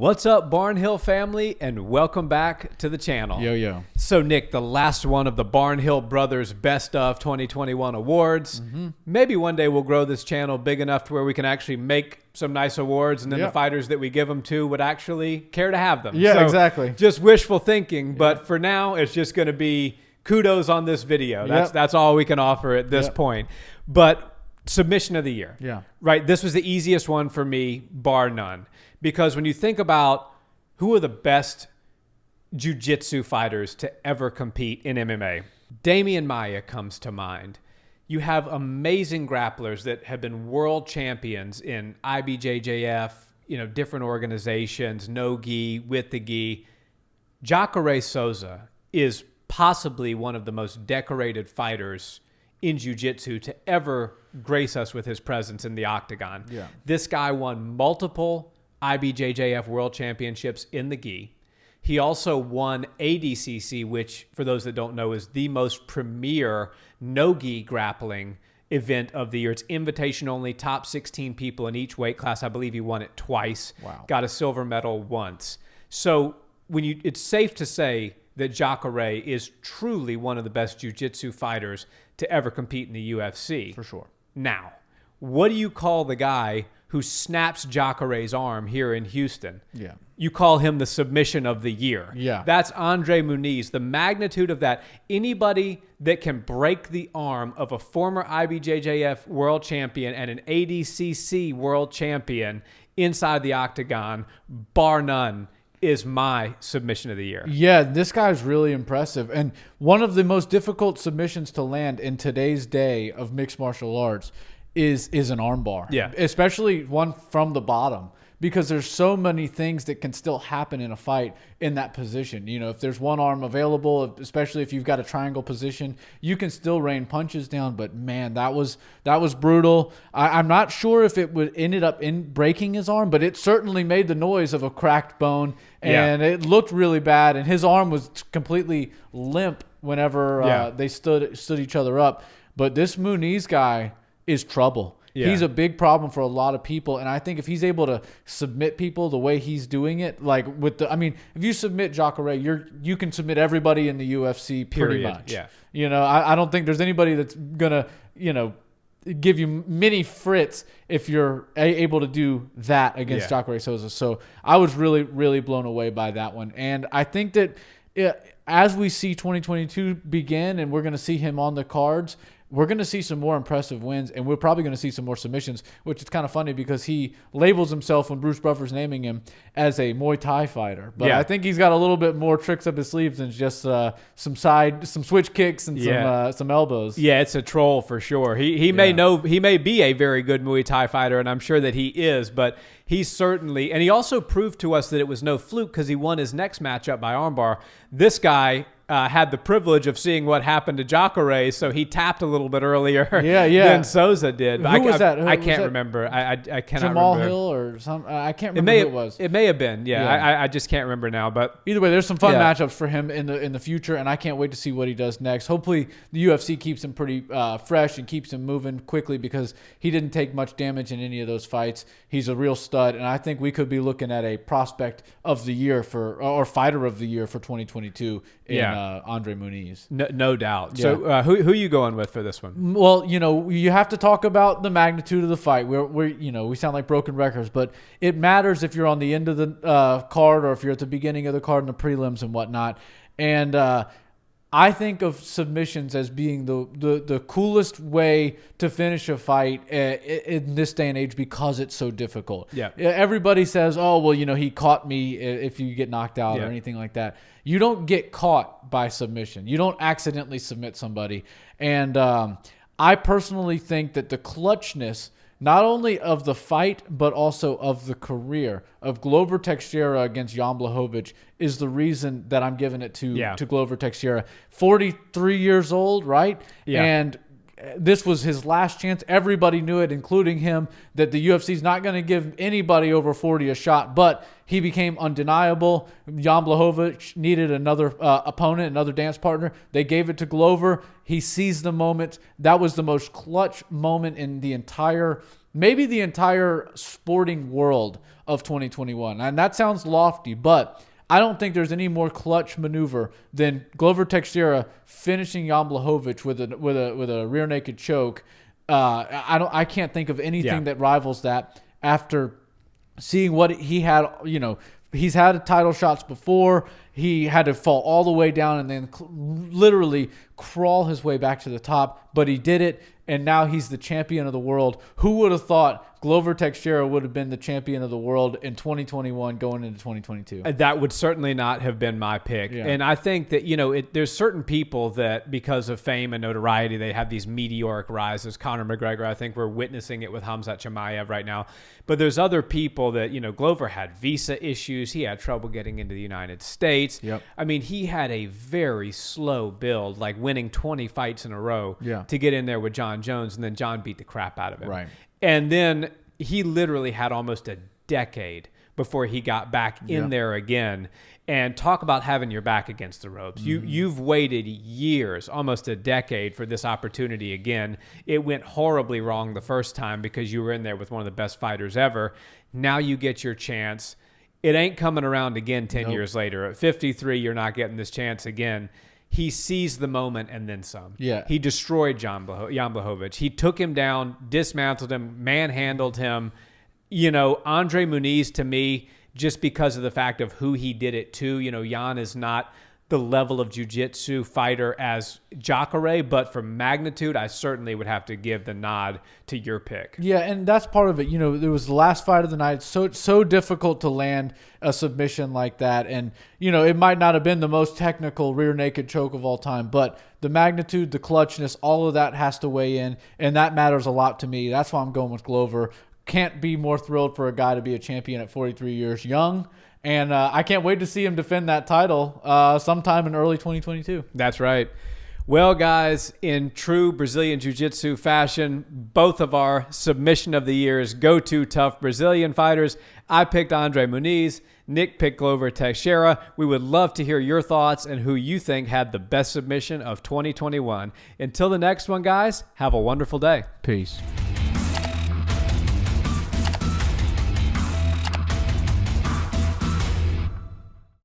What's up, Barnhill family, and welcome back to the channel. Yo. So, Nick, the last one of the Barnhill Brothers Best of 2021 awards. Maybe one day we'll grow this channel big enough to where we can actually make some nice awards, and then the fighters that we give them to would actually care to have them. Yeah, so, exactly. Just wishful thinking, but for now, it's just going to be kudos on this video. That's all we can offer at this point. But submission of the year. Yeah. Right? This was the easiest one for me, bar none. Because when you think about who are the best jiu-jitsu fighters to ever compete in MMA, Damian Maia comes to mind. You have amazing grapplers that have been world champions in IBJJF, different organizations, no gi, with the gi. Jacare Souza is possibly one of the most decorated fighters in jiu-jitsu to ever grace us with his presence in the octagon. Yeah. This guy won multiple IBJJF World Championships in the gi. He also won ADCC, which, for those that don't know, is the most premier no-gi grappling event of the year. It's invitation only, top 16 people in each weight class. I believe he won it twice. Wow. Got a silver medal once. So it's safe to say that Jacare is truly one of the best jiu-jitsu fighters to ever compete in the UFC. For sure. Now, what do you call the guy who snaps Jacare's arm here in Houston? Yeah. You call him the submission of the year. Yeah. That's Andre Muniz. The magnitude of that. Anybody that can break the arm of a former IBJJF world champion and an ADCC world champion inside the octagon, bar none, is my submission of the year. Yeah, this guy's really impressive. And one of the most difficult submissions to land in today's day of mixed martial arts is an armbar. Yeah. Especially one from the bottom, because there's so many things that can still happen in a fight in that position. If there's one arm available, especially if you've got a triangle position, you can still rain punches down. But man, that was brutal. I'm not sure if it would ended up in breaking his arm, but it certainly made the noise of a cracked bone, and it looked really bad. And his arm was completely limp whenever they stood each other up. But this Muniz guy is trouble. Yeah. He's a big problem for a lot of people, and I think if he's able to submit people the way he's doing it, if you submit Jacare, you can submit everybody in the UFC pretty much. Yeah. I don't think there's anybody that's gonna, give you many frits if you're able to do that against Jacare Souza. So I was really, really blown away by that one, and I think that as we see 2022 begin, and we're going to see him on the cards, we're going to see some more impressive wins, and we're probably going to see some more submissions, which is kind of funny because he labels himself, when Bruce Buffer's naming him, as a Muay Thai fighter. But I think he's got a little bit more tricks up his sleeves than just some switch kicks and some elbows. Yeah, it's a troll for sure. He may be a very good Muay Thai fighter, and I'm sure that he is, but he certainly, and he also proved to us that it was no fluke because he won his next matchup by armbar. This guy had the privilege of seeing what happened to Jacare, so he tapped a little bit earlier than Souza did. Who was that? I can't remember. I cannot Jamal remember. Hill or some. I can't remember who it was. It may have been. I just can't remember now. But either way, there's some fun matchups for him in the future, and I can't wait to see what he does next. Hopefully, the UFC keeps him pretty fresh and keeps him moving quickly, because he didn't take much damage in any of those fights. He's a real stud, and I think we could be looking at a prospect of the year or fighter of the year for 2022 in Andre Muniz. No doubt. Yeah. So who are you going with for this one? Well, you have to talk about the magnitude of the fight. We sound like broken records, but it matters if you're on the end of the card or if you're at the beginning of the card in the prelims and whatnot. And I think of submissions as being the coolest way to finish a fight in this day and age, because it's so difficult. Yeah. Everybody says, oh, well, he caught me if you get knocked out or anything like that. You don't get caught by submission. You don't accidentally submit somebody. And I personally think that the clutchness, not only of the fight, but also of the career of Glover Teixeira against Jan Blachowicz, is the reason that I'm giving it to Glover Teixeira. 43 years old, right? Yeah. And this was his last chance. Everybody knew it, including him, that the UFC's not going to give anybody over 40 a shot, but he became undeniable. Jan Blachowicz needed another opponent, another dance partner. They gave it to Glover. He seized the moment. That was the most clutch moment in the entire maybe the entire sporting world of 2021. And that sounds lofty, but I don't think there's any more clutch maneuver than Glover Teixeira finishing Jan Blachowicz with a rear naked choke. I can't think of anything that rivals that after seeing what he had. He's had title shots before. He had to fall all the way down and then literally crawl his way back to the top, but he did it, and now he's the champion of the world. Who would have thought Glover Teixeira would have been the champion of the world in 2021 going into 2022? That would certainly not have been my pick. Yeah. And I think that, there's certain people that because of fame and notoriety, they have these meteoric rises. Conor McGregor, I think we're witnessing it with Khamzat Chimaev right now. But there's other people that, Glover had visa issues. He had trouble getting into the United States. Yep. I mean, he had a very slow build, like winning 20 fights in a row to get in there with John Jones, and then John beat the crap out of him. Right. And then he literally had almost a decade before he got back in there again. And talk about having your back against the ropes. You've waited years, almost a decade, for this opportunity again. It went horribly wrong the first time because you were in there with one of the best fighters ever. Now you get your chance. It ain't coming around again 10 years later. At 53, you're not getting this chance again. He seized the moment and then some. Yeah. He destroyed Jan Blachowicz. He took him down, dismantled him, manhandled him. Andre Muniz, to me, just because of the fact of who he did it to, Jan is not the level of jiu-jitsu fighter as Jacare, but for magnitude, I certainly would have to give the nod to your pick. Yeah, and that's part of it. There was the last fight of the night. So difficult to land a submission like that. And, it might not have been the most technical rear naked choke of all time, but the magnitude, the clutchness, all of that has to weigh in, and that matters a lot to me. That's why I'm going with Glover. Can't be more thrilled for a guy to be a champion at 43 years young. And I can't wait to see him defend that title sometime in early 2022. That's right. Well, guys, in true Brazilian Jiu-Jitsu fashion, both of our submission of the year's go-to tough Brazilian fighters. I picked Andre Muniz. Nick picked Glover Teixeira. We would love to hear your thoughts and who you think had the best submission of 2021. Until the next one, guys, have a wonderful day. Peace.